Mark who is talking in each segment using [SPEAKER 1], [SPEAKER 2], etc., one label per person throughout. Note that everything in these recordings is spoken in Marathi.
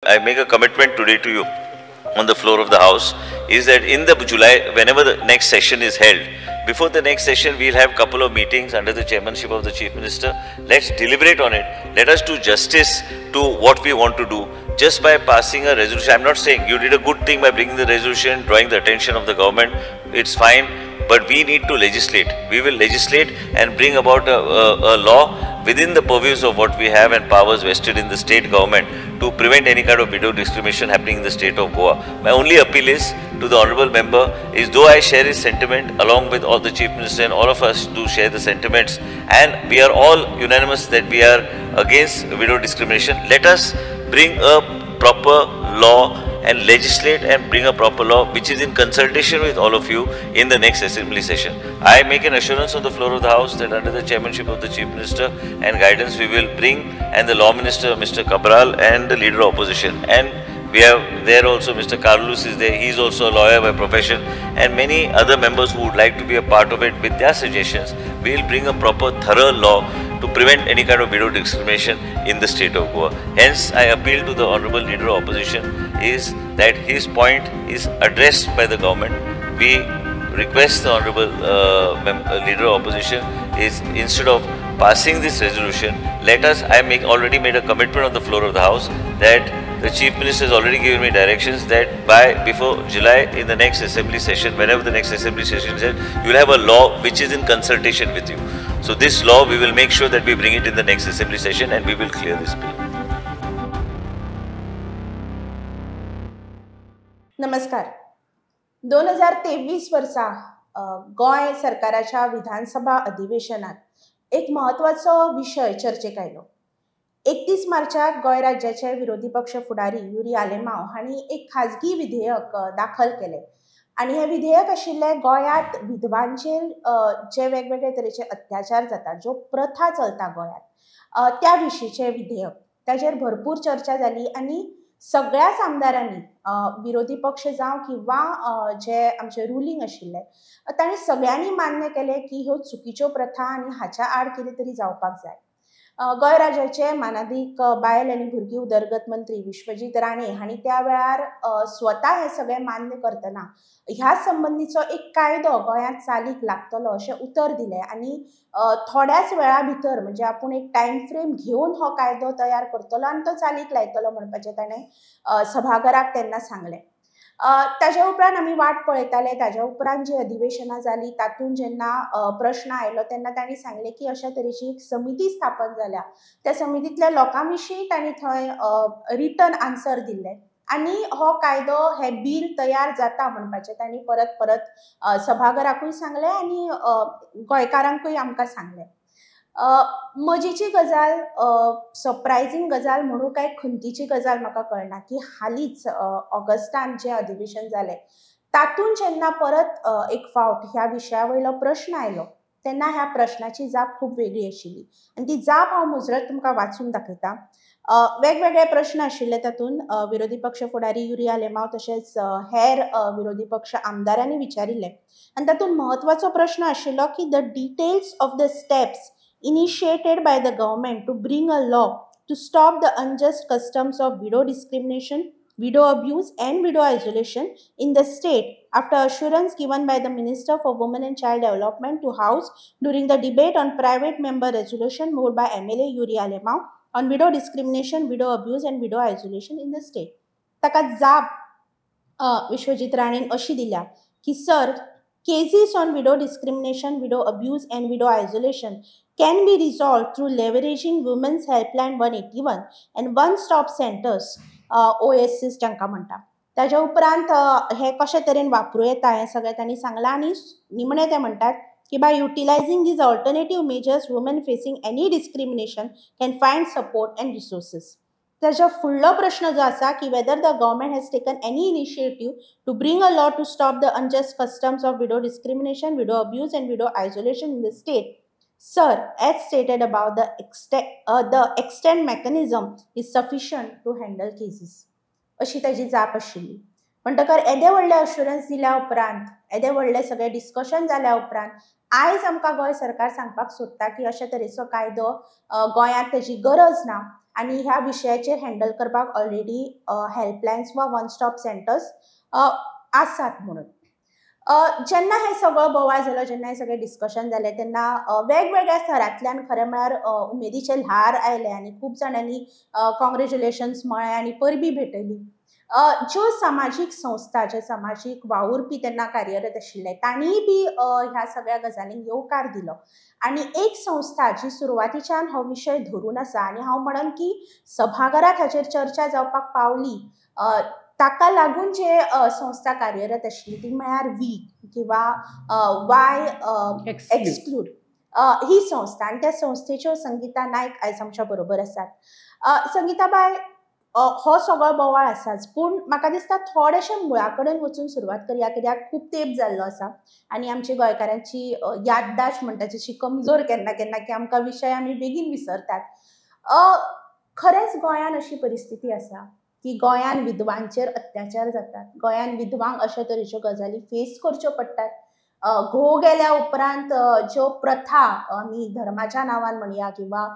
[SPEAKER 1] I make a commitment today to you on the floor of the House is that in the July, whenever the next session is held, before the next session, we'll have a couple of meetings under the chairmanship of the Chief Minister. Let's deliberate on it. Let us do justice to what we want to do just by passing a resolution. I'm not saying you did a good thing by bringing the resolution, drawing the attention of the government. It's fine, but we need to legislate. We will legislate and bring about a law within the purviews of what we have and powers vested in the state government to prevent any kind of widow discrimination happening in the state of Goa. My only appeal is to the honourable member is, though I share his sentiment along with all the Chief Minister and all of us do share the sentiments, and we are all unanimous that we are against widow discrimination, let us bring a proper law and legislate and bring a proper law which is in consultation with all of you in the next assembly session. I make an assurance on the floor of the House that under the chairmanship of the Chief Minister and guidance we will bring, and the Law Minister Mr. Cabral and the Leader of Opposition, and we have there also Mr. Carlos is there, he is also a lawyer by profession, and many other members who would like to be a part of it with their suggestions. We will bring a proper thorough law to prevent any kind of widow discrimination in the state of Goa. Hence, I appeal to the Honourable Leader of Opposition is that his point is addressed by the government. We request the Honourable Leader of Opposition is, instead of passing this resolution, let us, already made a commitment on the floor of the House that the Chief Minister has already given me directions that before July in the next assembly session, whenever the next assembly session is held, you will have a law which is in consultation with you. So this law, we will make sure that we bring it in the next assembly session and we will clear this bill.
[SPEAKER 2] नमस्कार. 2023 वर्सा गोय सरकाराच्या विधानसभा अधिवेशनात एक महत्वाचो विषय चर्चेक आयलो. 31 मार्चाक गोय राज्याचे विरोधी पक्ष फुडारी युरी आलेमाव हांणी एक खाजगी विधेयक दाखल केले आणि हे विधेयक आशिल्ले गोयात विधवांचेर जे वेगवेगळे तरेचे अत्याचार जातात, जो प्रथा चलता गोयात, त्या विशींचे विधेयक. ताचेर भरपूर चर्चा जाली आणि सगळ्याच आमदारांनी विरोधी पक्ष जावं किंवा जे आमचे रुलिंग आशिल्ले तांणी सगळ्यांनी मान्य केले की ह्यो चुकीच्यो प्रथा आनी हाच्या आड कितें तरी जावपाक जाय. गोय राज्याचे मानाधिक बायल आनी भुरगीं उदरगत मंत्री विश्वजीत राणे हांणी त्या वेळार स्वता हे सगळे मान्य करतना ह्या संबंधीचो एक कायदो गोंयांत चालीक लागतलो अशें उतर दिलें आणि थोड्याच वेळा भितर म्हणजे आपूण एक टायम फ्रेम घेवन हो कायदो तयार करतलो आनी तो चालीक लायतलो म्हणपाचें ताणें सभाघराक तेन्ना सांगलें. ताज्या उपरांत आमी वाट पळयताले. ताज्या उपरांत जी अधिवेशनां जाली तातूंत जेन्ना प्रश्न आयलो तेन्ना तांणी सांगलें की अशा तरेची एक समिती स्थापन जाल्या. त्या समितींतल्या लोकां विशीं तांणी थंय रिटन आन्सर दिल्ले आनी हो कायदो हे बिल तयार जाता म्हणपाचें तांणी परत परत सभाघराकूय सांगलें आनी गोंयकारांकूय आमकां सांगलें. मजेची गजाल, सरप्रायझींग गजाल म्हणून काय खंतीची गजाल म्हाका कळना की हालींच ऑगस्टांत जें अधिवेशन जालें तातूंत जेन्ना परत एक फावट ह्या विशया वयलो प्रश्न आयलो तेन्ना ह्या प्रश्नाची जाप खूब वेगळी आशिल्ली आनी ती जाप हांव मुजरत तुमकां वाचून दाखयतां. वेगवेगळे प्रश्न आशिल्ले तातूंत विरोधी पक्ष फुडारी युरी आलेमाव तशेंच हेर विरोधी पक्ष आमदारांनी विचारिल्ले आनी तातूंत महत्वाचो प्रश्न आशिल्लो की the details of the steps initiated by the government to bring a law to stop the unjust customs of widow discrimination, widow abuse and widow isolation in the state after assurance given by the Minister for Women and Child Development to House during the debate on private member resolution moved by MLA Yuri Alemaw on widow discrimination, widow abuse and widow isolation in the state. ताका जाप विश्वजीत राणेन अशी दिल्या की sir, cases on widow discrimination, widow abuse and widow isolation can be resolved through leveraging Women's Helpline 181 and one-stop centers, OSCs जांकां म्हणटा. ताज्या उपरांत हे कशे तरेन वापरूं येता हें सगळें तांणी सांगलां आनी निमणे ते म्हणटात की by utilizing these alternative measures, women facing any discrimination can find support and resources. ताजो फुडलो प्रश्न जो आसा की whether the government has taken any initiative to bring a law to stop the unjust customs of widow discrimination, widow abuse and widow isolation in the state. Sir, as stated above, the extent mechanism is sufficient to handle cases. अशी ताजी जाप आशिल्ली. म्हणटकर येदे व्हडले अश्युरन्स दिल्या उपरांत, येदे व्हडले सगळे डिस्कशन जाल्या उपरांत आयज आमकां गोंय सरकार सांगपाक सोदता की अशा तरेचो कायदो गोंयांत ताची गरज ना आनी ह्या विशयाचेर हँडल करपाक ऑलरेडी हेल्पलायन्स वा वन स्टॉप सेंटर्स आसात म्हणून. जेन्ना हे सगळो बोवाळ जालो, जेन्ना हे सगळें डिस्कशन जालें, तेन्ना वेगवेगळ्या स्थरांतल्यान खरें म्हळ्यार उमेदीचे ल्हार आयले आनी खूब जाणांनी कॉंग्रेच्युलेशन्स म्हळें आनी परबी भेटयली. ज्यो सामाजीक संस्था, जे सामाजीक वावुरपी तेन्ना कार्यरत आशिल्ले, तांणीय बी ह्या सगळ्या गजालींक येवकार दिलो. आनी एक संस्था जी सुरवातीच्यान हो विशय धरून आसा, आनी हांव म्हणन की सभाघरांत हाचेर चर्चा जावपाक पावली, ताका लागून जे संस्था कार्यरत आशिल्ली ती म्हळ्यार वी किंवा वाय एक्सक्लूड ही संस्था, आनी त्या संस्थेच्यो संगीता नायक आयज आमच्या बरोबर आसात. संगीता बाय, हो सगळो बोवाळ आसाच, पूण म्हाका दिसता थोडेशे मुळा कडेन वचून सुरवात करया, कित्याक खूब तेंप जाल्लो आसा आनी आमची गोंयकारांची याददाश्त म्हणटा तशी कमजोर केन्ना केन्ना, की आमकां विशय आमी बेगीन विसरतात. खरेंच गोंयान अशी परिस्थिती आसा की गोंयान विधवांचेर अत्याचार जातात, गोंयान विधवांक अशे तरेच्यो गजाली फेस करच्यो पडटात. घोव गेल्या उपरांत ज्यो प्रथा आमी धर्माच्या नांवान म्हणया किंवा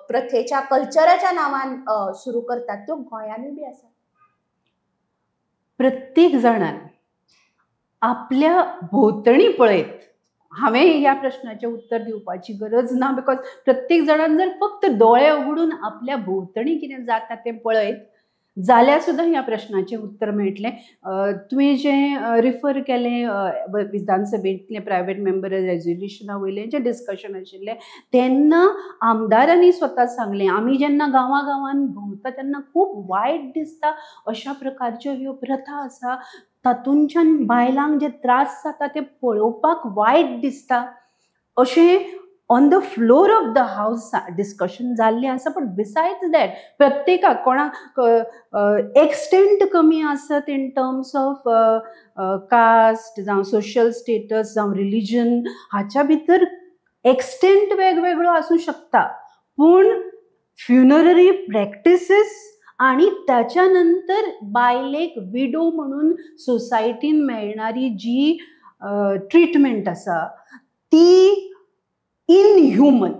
[SPEAKER 2] प्रथेच्या कल्चराच्या नांवान सुरू करतात, त्यो गोंयानूय बी आसा.
[SPEAKER 3] प्रत्येक जाणान आपल्या भोंवतणी पळयत, हांवें ह्या प्रश्नाचें उत्तर दिवपाची गरज ना, बिकॉज प्रत्येक जाणान जर फक्त दोळे उगडून आपल्या भोंवतणी कितें जाता तें पळयत जाल्यार सुद्दां ह्या प्रश्नाचें उत्तर मेळटलें. तुवें जें रिफर केलें विधानसभेंतलें प्रायवेट मेंबर रेजोल्युशना वयलें जें डिस्कशन आशिल्लें, तेन्ना आमदारांनी स्वता सांगलें, आमी जेन्ना गांवां भोंवता तेन्ना खूब वायट दिसता अशा प्रकारच्यो ह्यो प्रथा आसा, तातूंतच्यान बायलांक जे त्रास जाता ते पळोवपाक वायट दिसता अशें on the floor of the हावस डिस्कशन जाल्लें आसा. बट बिसायड्स दॅट प्रत्येकाक कोणाक एक्सटेंट कमी आसत इन टर्म्स ऑफ कास्ट जावं सोशल स्टेटस जावं रिलिजन, हाच्या भितर एक्सटेंट वेगवेगळो आसूं शकता, पूण फ्युनररी प्रॅक्टिसीस आणि त्याच्या नंतर बायलेक विडो म्हणून सोसायटीन मेळणारी जी ट्रीटमेंट आसा ती inhuman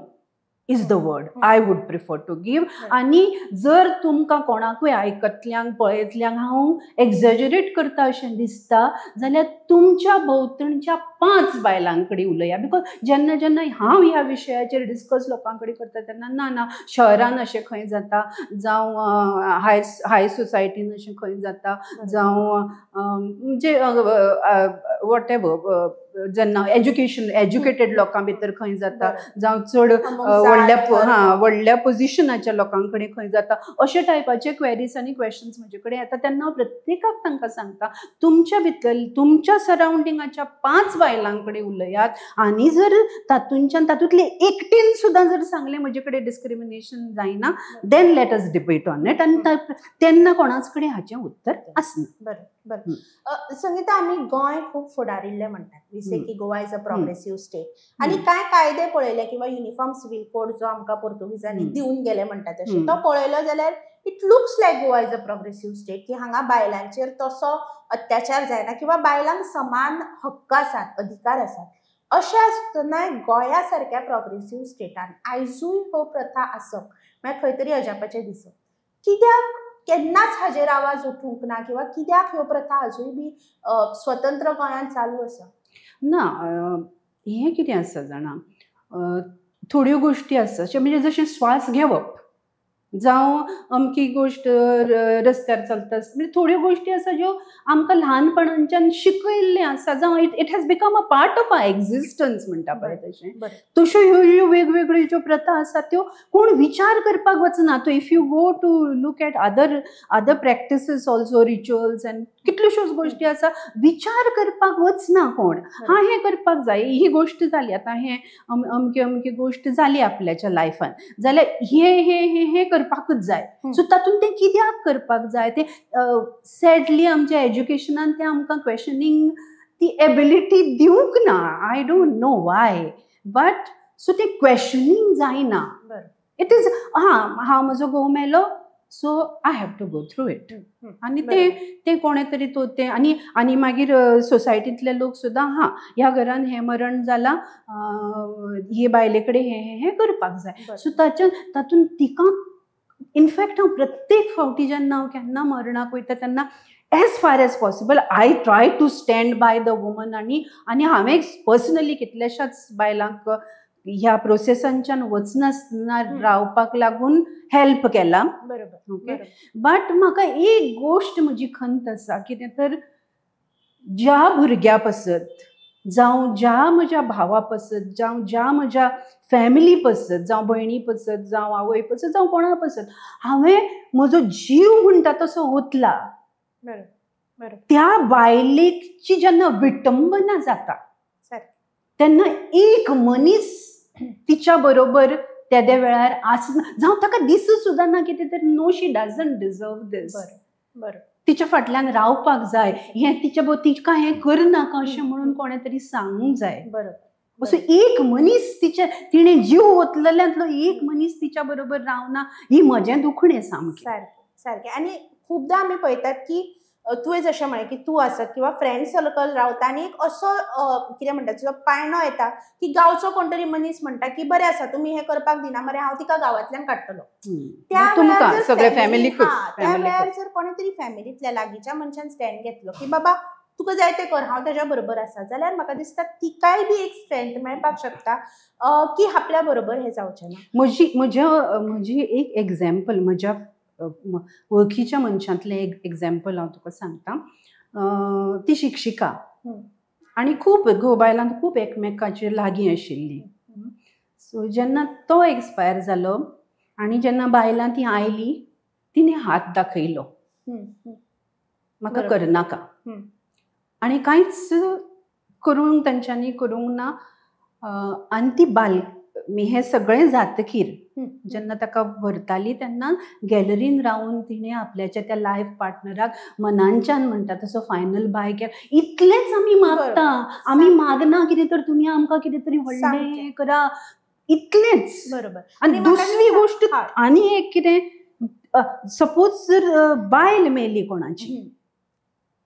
[SPEAKER 3] is the word I would prefer to give. आनी जर तुमकां कोणाकूय आयकतल्यांक पळयतल्यांक हांव एक्झॅजरेट करता अशें दिसता जाल्यार तुमच्या भोंवतणच्या 5 बायलां कडेन उलया. बिकॉज जेन्ना जेन्ना हांव ह्या विशयाचेर डिस्कस लोकां कडेन करता तेन्ना ना शहरान अशें खंय जाता, जावं हाय सोसायटीन अशें खंय जाता, जावं म्हणजे वॉट एवर जेन्ना एज्युकेटेड लोकां भितर खंय जाता, जावं चड व्हडल्या पोजिशनाच्या लोकां कडेन खंय जाता, अशे टायपाचे क्वेरीज आनी क्वेश्चन्स म्हजे कडेन येता. तेन्ना हांव प्रत्येकाक तांकां सांगता, तुमच्या भितर तुमच्या सरावंडिंगाच्या 5 बायलां कडेन उलयात, आनी जर तातूंतले एकटीन सुद्दां जर सांगलें म्हजे कडेन डिस्क्रिमिनेशन जायना, then let us debate on it. आनी तेन्ना कोणाच कडेन हाचें उत्तर आसना.
[SPEAKER 2] बरें बरें. संगीता, आमी गोंय खूब फुडारिल्लें म्हणटात. वी से की Goa is a progressive state. आनी कांय कायदे पळयले किंवा युनिफॉर्म सिव्हिल कोड जो आमकां पोर्तुगीजांनी दिवन गेले म्हणटात तशें, तो पळयलो जाल्यार it looks like Goa is a progressive state, की हांगा बायलांचेर तसो अत्याचार जायना किंवा बायलांक समान हक्क आसात, अधिकार आसात. अशें आसतना गोंया सारक्या प्रोग्रेसिव्ह स्टेटान आयजूय हो प्रथा आसप म्हळ्यार खंय तरी अजापाचें दिसप. कित्याक केन्नाच हाजेर आवाज उठूंक ना, किंवा कित्याक ह्यो प्रथा अजूनय बी स्वतंत्र गोंयान चालू आसा?
[SPEAKER 3] ना, हें कितें आसा जाणा, थोड्यो गोश्टी आसा म्हणजे जशें श्वास घेवप, जावं अमकी गोश्ट रस्त्यार चलता, म्हणजे थोड्यो गोश्टी आसा ज्यो आमकां ल्हानपणांच्यान शिकयल्ले आसा, जावं it has become a part of our existence म्हणटा पळय तशें. तश्यो ह्यो वेगवेगळ्यो ज्यो प्रथा आसात त्यो कोण विचार करपाक वचना. तो if you go to look at other practices also, rituals and कितल्योश्योच गोश्टी आसा, विचार करपाक वचना कोण. हें करपाक जाय, ही गोश्ट जाली, आतां हें अमकी गोश्ट जाली आपल्याच्या लायफान, जाल्यार हे करपाकूच जाय. सो तातूंत तें कित्याक करपाक जाय तें सॅडली आमच्या एज्युकेशनान तें आमकां क्वेशनिंग ती एबिलिटी दिवंक ना. I don't know why, but so तें क्वेशनिंग जायना. इट इज हांव म्हजो घोव मेलो, so I have to go through it. आनी तें कोणे तरी तो तें आनी मागीर सोसायटींतले लोक सुद्दां ह्या घरान हें मरण जालां, हे बायले कडेन हें करपाक जाय. सो तातूंत तिका इनफॅक्ट हांव प्रत्येक फावटी जेन्ना हांव केन्ना मरणाक वयता तेन्ना as far as possible I try to stand by the woman आनी हांवें पर्सनली कितल्याशाच बायलांक ह्या प्रोसेसांच्यान वचनासतना रावपाक लागून हेल्प केला.
[SPEAKER 2] बरोबर.
[SPEAKER 3] ओके. बट म्हाका एक गोश्ट म्हजी खंत आसा, कितें तर ज्या भुरग्या पसत जावं ज्या म्हज्या भावा पसत जावं ज्या म्हज्या फॅमिली पसत जावं भयणी पसत जावं आवय पसत जावं कोणा पसत हांवें म्हजो जीव म्हणटा तसो ओतला, त्या बायलेची जेन्ना विटंबना जाता तेन्ना एक मनीस तिच्या बरोबर त्या वेळार आसना, जावं ताका दिसूं सुद्दां ना कितें तरी नो शी डजंट डिजर्व दीस, तिच्या फाटल्यान रावपाक जाय, हें तिच्या तिका हें करनाका अशें म्हणून कोणें तरी सांगूंक जाय. असो एक मनीस तिणें जीव ओतलेल्यांतलो एक मनीस तिच्या बरोबर रावना, ही म्हजें दुखणें सामकें.
[SPEAKER 2] सारकें. आनी खुबदां आमी पळयतात की तुवें जशें म्हळें की तूं आसत किंवा फ्रेंड सर्कल रावता आनी एक असो कितें म्हणटा जो पाळणो येता की गांवचो कोण तरी मनीस म्हणटा की बरें आसा तुमी हें करपाक दिना मरे हांव तिका गांवांतल्यान काडटलो. त्या वेळार जर कोणे तरी फॅमिलींतल्या लागींच्या मनशान स्टँड घेतलो की बाबा तुका जाय तें कर हांव तेज्या बरोबर आसा, जाल्यार म्हाका दिसता तिकाय बी एक स्ट्रेंथ मेळपाक शकता की आपल्या बरोबर हें जावचें ना.
[SPEAKER 3] म्हजी एक एग्जाम्पल, म्हज्या वळखीच्या मनशांतलें एक एग्जाम्पल हांव तुका सांगता. ती शिक्षिका आनी खूब बायलांक खूब एकमेकाचेर लागीं आशिल्ली. सो जेन्ना तो एक्सपायर जालो आनी जेन्ना बायलां ती आयली तिणें हात दाखयलो म्हाका करनाका, आनी कांयच करूंक तांच्यांनी करूंक ना. आनी ती हें सगळें जातकीर जेन्ना ताका व्हरताली तेन्ना गॅलरीन रावन तिणें आपल्याच्या त्या लायफ पार्टनराक मनांच्यान म्हणटा तसो फायनल बाय केलो. इतलेंच आमी मागता, आमी मागना कितें तर तुमी आमकां कितें तरी व्हडलें हें करा, इतलेंच.
[SPEAKER 2] बरोबर.
[SPEAKER 3] आनी दुसरी गोश्ट आनी एक कितें, सपोज जर बायल मेली कोणाची,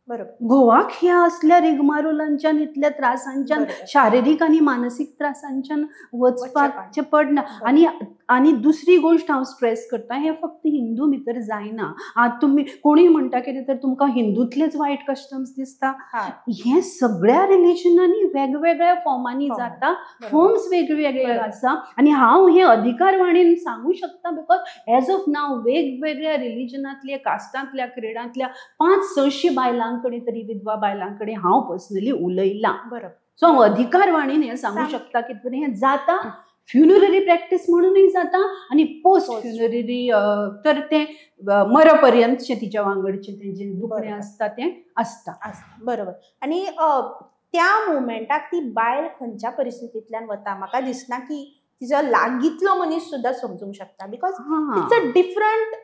[SPEAKER 3] घोवाक ह्या असल्या रिगमारोलांच्यान इतल्या त्रासांच्यान शारिरीक आनी मानसीक त्रासांच्यान वचपाचें पडना. आनी दुसरी गोश्ट हांव स्ट्रेस करता, हें फक्त हिंदू भितर जायना. तुमी कोणूय म्हणटा कितें तर तुमकां हिंदूंतलेच वायट कस्टम्स दिसता, हें सगळ्या रिलिजनांनी वेगवेगळ्या फॉर्मांनी जाता, फॉर्म्स वेगवेगळे आसा. आनी हांव हें अधिकारवाणीन सांगूं शकता बिकॉज एज ऑफ नाव वेगवेगळ्या रिलिजनांतल्या कास्टांतल्या क्रिडांतल्या 500-600 बायलांकडे तरी विधवा बायलांकडे हांव पर्सनली उलयलां. सो हांव अधिकारवाणीन हें सांगूं शकता की हें जाता. फ्युनररी प्रॅक्टीस म्हणूनय जाता आनी पोस्ट फ्युनररी तर तें मरपर्यंतचें तिच्या वांगडचें तें जें दुखणें आसता तें आसता.
[SPEAKER 2] बरोबर. आनी त्या मुवमेंटाक ती बायल खंयच्या परिस्थितींतल्यान वता म्हाका दिसना की तिजो लागींतलो मनीस सुद्दां समजूंक शकता because it's a different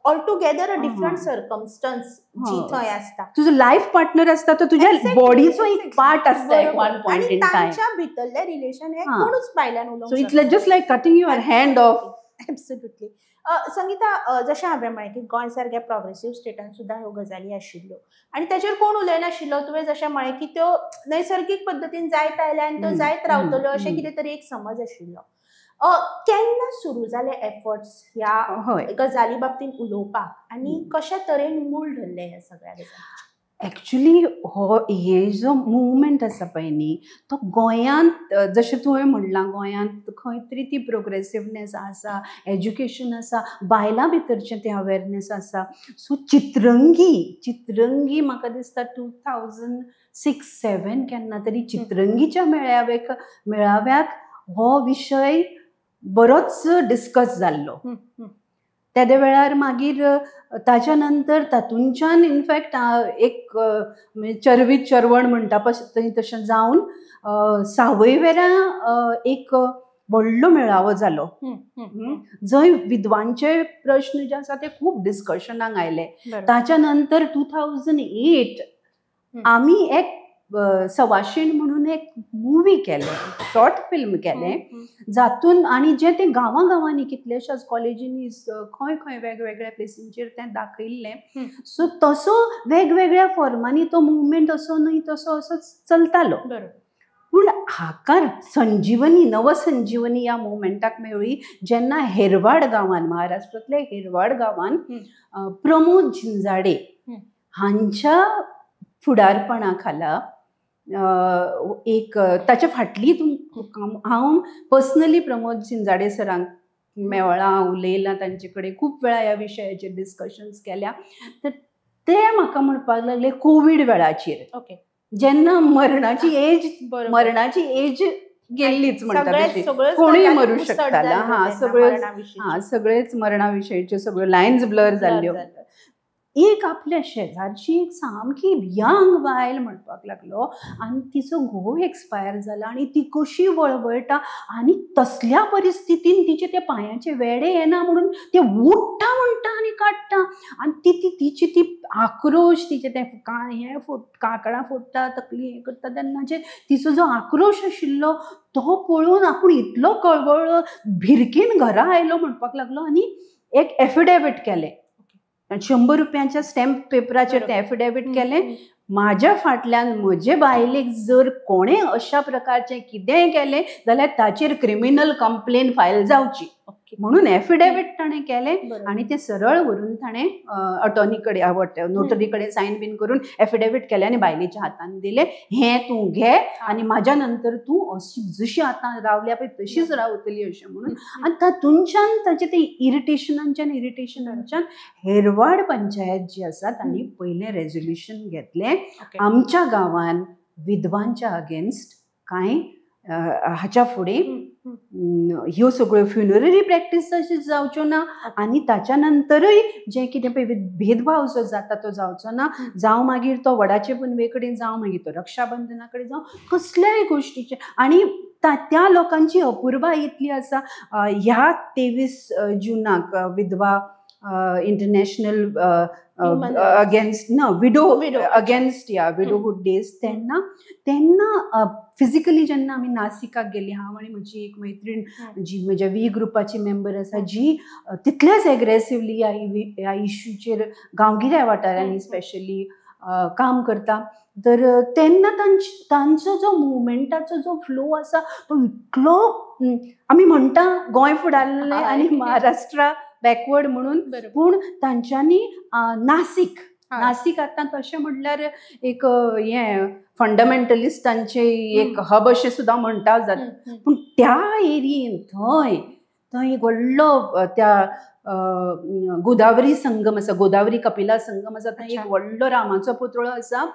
[SPEAKER 2] altogether a different circumstance जी थंय आसता.
[SPEAKER 3] तुजो लायफ पार्टनर आसता तो तुज्या बॉडीचो एक पार्ट आसता एक वन पॉइंट इन टाइम.
[SPEAKER 2] तांच्या भितरलें रिलेशन हें कोणूच बायल्यान उलोवंक
[SPEAKER 3] so it's just like cutting your hand of.
[SPEAKER 2] Absolutely. Sangeeta, जशें हांवें म्हळें की गोंय सारक्या प्रोग्रेसीव स्टेटान सुद्दां ह्यो गजाली आशिल्ल्यो आनी ताचेर कोण उलयनाशिल्लो. तुवें जशें म्हळें की त्यो नैसर्गीक पद्दतीन जायत आयल्या आनी त्यो जायत रावतल्यो अशें कितें तरी एक समज आशिल्लो. केन्ना सुरू जाले एफर्ट्स ह्या गजाली बाबतीन उलोवपाक आनी कशा तरेन मूळ धरले ह्या सगळ्या गजाली?
[SPEAKER 3] एक्चुली हे जो मुवमेंट आसा पळय न्ही तो गोंयांत जशें तुवें म्हणलां गोंयांत खंय तरी ती प्रोग्रेसिवनेस आसा, एज्युकेशन आसा, बायलां भितरचें तें अवेरनेस आसा. सो चित्रंगी म्हाका दिसता 2006-07 केन्ना तरी चित्रंगीच्या मेळाव्याक हो विशय बरोच डिस्कस जाल्लो. त्या वेळार मागीर ताच्या नंतर तातूंच्यान इनफॅक्ट एक चरवीत चरवण म्हणटा तशें जावन सावयवेऱ्या एक व्हडलो मेळावो जालो जंय विधवांचे प्रश्न जे आसा ते खूब डिस्कशनाक आयले. ताच्या नंतर 2008 आमी एक सवाशीण म्हणून एक मुवी केलें, शॉर्ट फिल्म केलें जातून आनी जें तें गांवांनी कितलेशाच कॉलेजींनी खंय खंय वेगवेगळ्या प्लेसींचेर तें दाखयल्लें. सो तसो वेगवेगळ्या फॉर्मांनी तो मुवमेंट असो न्हय तसो असो चलतालो. पूण हाका संजीवनी नवसंजीवनी ह्या मुवमेंटाक मेळ्ळी जेन्ना हेरवाड गांवांत, महाराष्ट्रांतल्या हेरवाड गांवांत प्रमोद झिंजाडे हांच्या फुडारपणा खाला एक ताच्या फाटली हांव पर्सनली प्रमोद झिंजाडे सरांक मेवळां, उलयलां तांचे कडेन, खूब वेळा ह्या विशयाचेर डिस्कशन्स केल्या. तर ते म्हाका म्हणपाक लागले कोवीड वेळाचेर
[SPEAKER 2] ओके
[SPEAKER 3] जेन्ना मरणाची एज गेल्लीच म्हणटा तशी, कोणीय मरू शकताला. सगळेच मरणा विशयीच्यो सगळ्यो लायन्स ब्लर जाल्ल्यो. एक आपल्या शेजारची एक सामकी यंग बायल म्हणपाक लागलो आनी तिचो घोव एक्सपायर जाला आनी ती कशी वळवळटा आनी तसल्या परिस्थितीन तिचे ते पांयाचे वेडे येना म्हणून ते उठ्ठा म्हणटा आनी काडटा आनी तिची ती आक्रोश, तिचे ते कांकणां फोडटा, तकली हें करता तेन्नाचे तिचो जो आक्रोश आशिल्लो तो पळोवन आपूण इतलो कळवळ्ळो, भिरकेन घरा आयलो म्हणपाक लागलो आनी एक एफिडेविट केलें. 100 रुपयांच्या स्टॅम्प पेपराचेर ते एफिडेविट केलें. म्हाज्या फाटल्यान म्हजे बायलेक जर कोणें अशा प्रकारचें कितेंय केलें जाल्यार ताचेर क्रिमिनल कंप्लेन फायल जावची म्हणून एफिडेविट ताणें केलें आनी तें सरळ व्हरून ताणें अटॉर्नी कडेन, नोटरी कडेन सायन बीन करून एफिडेविट केलें आनी बायलेच्या हातान दिलें. हें तूं घे आनी म्हाज्या नंतर तूं अशी जशी आतां रावल्या पळय तशीच रावतली अशें म्हणून. आनी तातूंतच्यान ताचें तें इरिटेशनाच्यान हेरवाड पंचायत जी आसा तांणी पयलें रेजोल्युशन घेतलें आमच्या गांवांत विधवांच्या अगेन्स्ट कांय हाच्या फुडें ह्यो सगळ्यो फ्युनररी प्रॅक्टीस तशीच जावच्यो ना आनी ताच्या नंतरय जे कितें पळय भेदभाव जो जाता तो जावचो ना. जावं मागीर तो वडाचे पुनवे कडेन, जावं मागीर तो रक्षाबंधना कडेन, जावं कसल्याय गोश्टीचे. आनी त्या लोकांची अपुरबाय इतली आसा. ह्या 23 जुनाक विधवा international against widow against widowhood days तेन्ना फिजिकली जेन्ना आमी नासिकाक गेली, हांव आनी म्हजी एक मैत्रीण जी म्हज्या वी ग्रुपाची मेंबर आसा जी तितलेच एग्रेसिवली ह्या इश्यूचेर गांवगिऱ्या वाठारांनी स्पेशली काम करता. तर तेन्ना तांचो जो मुवमेंटाचो जो फ्लो आसा तो इतलो, आमी म्हणटा गोंय फुडारलें आनी महाराष्ट्रा बॅकवर्ड म्हणून, पूण तांच्यांनी नासीक आतां तशें म्हणल्यार एक हें फंडमेंटलिस्टांचे एक हब अशें सुद्दां म्हणटा जाता. पूण त्या एरियेन थंय एक व्हडलो त्या गोदावरी संगम आसा, गोदावरी कपिला संगम आसा, थंय एक व्हडलो रामाचो पुतळो आसा.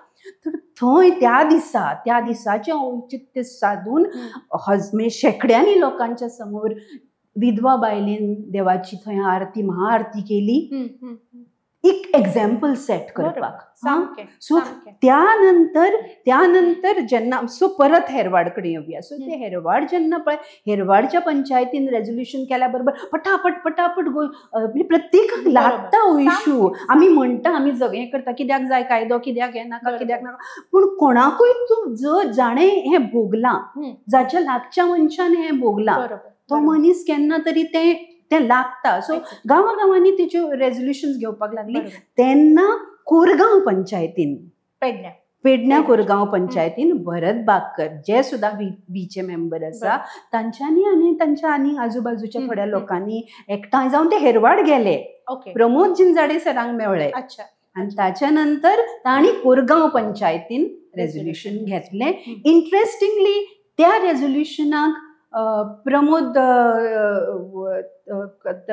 [SPEAKER 3] तर थंय त्या दिसाचें औचित्य साधून शेकड्यांनी लोकांच्या समोर विधवा बायलेन देवाची थंय आरती, महाआरती केली, एक एक्झाम्पल सेट करपाक. सो त्यानंतर जेन्ना परत हेरवाड कडेन येवया. सो ते हेरवाड जेन्ना पळय हेरवाडच्या पंचायतीन रेजोल्युशन केल्या बरोबर पटापट प्रत्येकाक लागता हो इश्यू. आमी म्हणटा आमी हें करता, कित्याक जाय कायदो, कित्याक हें नाका, कित्याक नाका. पूण कोणाकूय तूं जर जाणें हें भोगलां, जाच्या लागच्या मनशान हें भोगलां, तो मनीस केन्ना तरी तें लागता. सो गांवांनी तिच्यो रेजोल्युशन्स घेवपाक लागली. तेन्ना कोरगांव पंचायतीन, पेडण्या कोरगांव पंचायतीन भरत बागकर जे सुद्दां बीचे मेंबर आसा तांच्यांनी आनी तांच्या आनी आजूबाजूच्या थोड्या लोकांनी एकठांय जावन ते हेरवाड गेले. प्रमोद झिंजाडे सरांक मेवळे आनी ताच्या नंतर तांणी कोरगांव पंचायतीन रेजोल्युशन घेतलें. इंट्रेस्टिंगली त्या रेजोल्युशनाक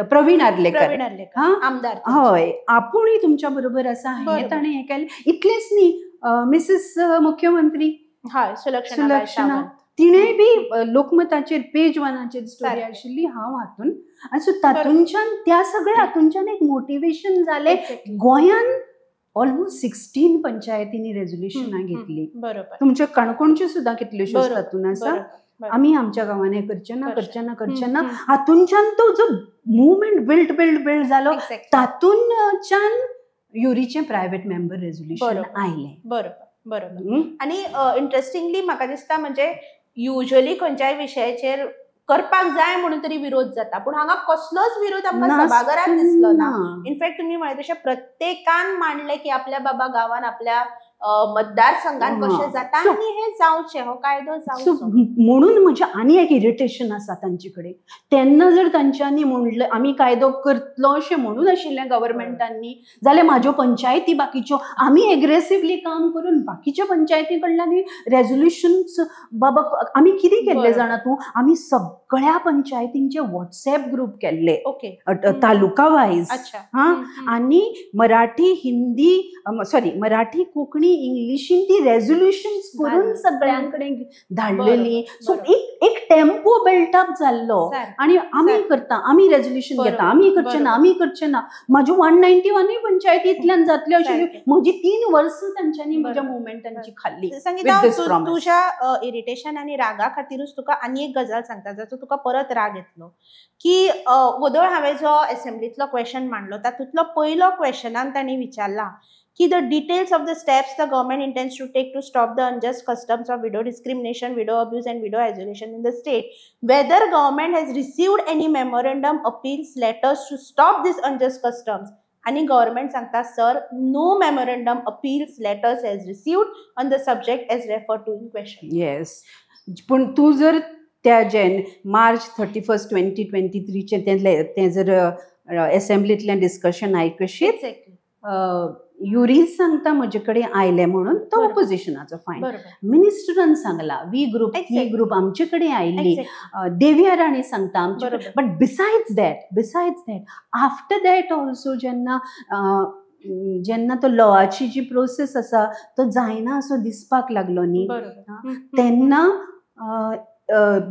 [SPEAKER 3] प्रवीण आर्लेकर
[SPEAKER 2] आमदार,
[SPEAKER 3] हय, आपुणूय तुमच्या बरोबर आसा हें ताणें हें केलें. इतलेंच न्ही, मिसेस मुख्यमंत्री सुलक्षणा तिणेंय बी लोकमताचेर पेज 1 स्टोरी आशिल्ली, हांव हातून. आनी सो तातूंतच्यान त्या सगळ्या हातूंतच्यान एक मोटिवेशन जालें. गोंयान ऑलमोस्ट 16 पंचायतींनी रेजोल्युशनां घेतली. तुमच्या काणकोणच्यो सुद्दां कितल्योश्योच तातूंत आसा. आमी आमच्या गांवांन हें करचें ना. हातूंतच्यान तो जो मुवमेंट बिल्ड जालो, तातूंतच्यान युरीचें प्रायवेट मेंबर रेजोल्युशन आयलें.
[SPEAKER 2] बरोबर. आनी इंट्रस्टिंगली म्हाका दिसता म्हणजे युजली खंयच्याय विशयाचेर करपाक जाय म्हणून तरी विरोध जाता, पूण हांगा कसलोच विरोध आमकां सभाघरांत दिसलो ना. इनफॅक्ट तुम्ही म्हळ्ळे तशें प्रत्येकान मांडलें की आपल्या बाबा गांवांत आपल्या मतदारसंघात
[SPEAKER 3] हा.
[SPEAKER 2] कशें जाता
[SPEAKER 3] So-
[SPEAKER 2] आनी हे जावचे हो कायदो
[SPEAKER 3] सो
[SPEAKER 2] जावचो.
[SPEAKER 3] म्हणून म्हजें आनी एक इरिटेशन आसा तांचे कडेन. तेन्ना जर तांच्यांनी म्हणलें आमी कायदो करतलो अशें म्हणून आशिल्लें गव्हर्मेंटांनी, जाल्यार म्हाज्यो पंचायती बाकीच्यो आमी एग्रेसिव्हली काम करून बाकीच्या पंचायती कडल्यान रेझोल्युशन्स बाबा आमी कितें केल्लें
[SPEAKER 2] बरोबर.
[SPEAKER 3] जाणा तूं, आमी सगळ्या पंचायतींचे व्हॉट्सएप ग्रुप केल्ले
[SPEAKER 2] ओके.
[SPEAKER 3] तालुका वायज.
[SPEAKER 2] अच्छा.
[SPEAKER 3] हा आनी मराठी हिंदी मराठी कोंकणी इंग्लिशीन ती रेझोल्युशन्स करून
[SPEAKER 2] घाल.
[SPEAKER 3] सगळ्यांकडे धाडलेली. सो
[SPEAKER 2] बरोबर.
[SPEAKER 3] एक टेम्पो बिल्टअप जाल्लो
[SPEAKER 2] सारकें.
[SPEAKER 3] आणि आमी
[SPEAKER 2] सारकें.
[SPEAKER 3] करता, आमी रेझोल्युशन
[SPEAKER 2] बरोबर.
[SPEAKER 3] घेता, आमी करचे ना, आमी करचे ना. म्हाज्यो 191 पंचायतींतल्यान जातल्यो आशिल्ल्यो.
[SPEAKER 2] सारकें.
[SPEAKER 3] म्हजी 3 वर्सां तांच्यांनी म्हज्या
[SPEAKER 2] बरोबर.
[SPEAKER 3] मुवमेंटांची खाल्ली.
[SPEAKER 2] Sangeeta,
[SPEAKER 3] with this promise.
[SPEAKER 2] तुझ्या इरिटेशन आनी रागा खातीरूच तुका आनी एक गजाल सांगता जाचो तुका परत राग येतलो की वदळ हांवें जो असेंब्लींतलो क्वेश्चन मांडलो तातूंतलो पयलो क्वेश्चनान तांणी विचारला की the details of the steps the government intends to take to stop the unjust customs of widow discrimination, widow abuse and widow isolation in the state, whether government has received any memorandum appeals letters to stop this unjust customs. आणि गव्हर्मेंट सांगता sir no memorandum appeals letters has received on the subject as refer to in question.
[SPEAKER 3] Yes, पण तूं जर त्या मार्च 31, 2023 तें जर असेंब्लींतलें डिस्कशन आयकशीत, युरीज सांगता म्हजे कडेन आयले म्हणून तो
[SPEAKER 2] बरोबर.
[SPEAKER 3] ऑपोजिशनाचो फायन.
[SPEAKER 2] बरोबर.
[SPEAKER 3] मिनिस्टरान सांगला वी
[SPEAKER 2] Exactly.
[SPEAKER 3] ग्रुप आमचे कडेन आयिल्ली.
[SPEAKER 2] Exactly.
[SPEAKER 3] देविया राणी सांगता आमचे
[SPEAKER 2] बरोबर.
[SPEAKER 3] But besides that after that also जेन्ना तो लॉची जी प्रोसेस आसा तो जायना असो दिसपाक लागलो न्ही,
[SPEAKER 2] बरोबर.
[SPEAKER 3] तेन्ना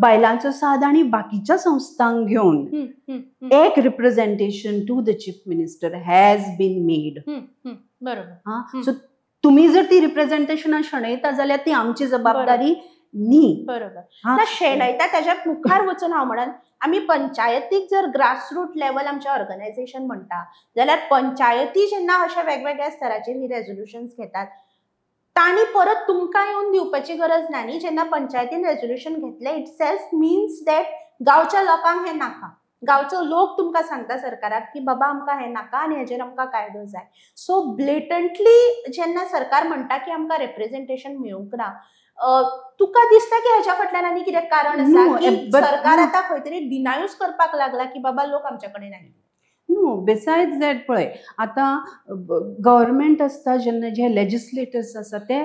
[SPEAKER 3] बायलांचो साद आनी बाकीच्या संस्थांक घेवन एक representation to the chief minister has been made.
[SPEAKER 2] बरोबर.
[SPEAKER 3] सो तुम्ही जर ती रिप्रेझेंटेशनां शणयता जाल्यार ती आमची जबाबदारी न्ही.
[SPEAKER 2] बरोबर.
[SPEAKER 3] हा.
[SPEAKER 2] ना शेणयता त्याच्या मुखार वचून हांव म्हणन आमी पंचायतीक जर ग्रासरूट लेवल आमचे ऑर्गनायझेशन म्हणटा जाल्यार पंचायती जेन्ना अशा वेगवेगळ्या स्तराचेर ही रेझोल्युशन्स घेतात तांणी परत तुमकां येवन दिवपाची गरज ना न्ही. जेन्ना पंचायतीन रेझोल्युशन घेतलें इट सेल्फ मिन्स दॅट गांवच्या लोकांक हें नाका. गांवचो लोक तुमकां सांगता सरकाराक की बाबा आमकां हें नाका आनी हेजेर आमकां कायदो जाय. सो ब्लेटंटली जेन्ना सरकार म्हणटा की आमकां रिप्रेझेंटेशन मेळूंक ना, तुका दिसता की हाच्या फाटल्यान आनी कितें कारण आसा
[SPEAKER 3] No,
[SPEAKER 2] की
[SPEAKER 3] but-
[SPEAKER 2] सरकार आतां खंय तरी डिनायूच करपाक लागला की बाबा लोक आमच्या कडेन आयले.
[SPEAKER 3] नो, बिसायड्स दॅट पळय आतां गव्हर्मेंट आसता जेन्ना जे लेजिस्लेटर्स आसा ते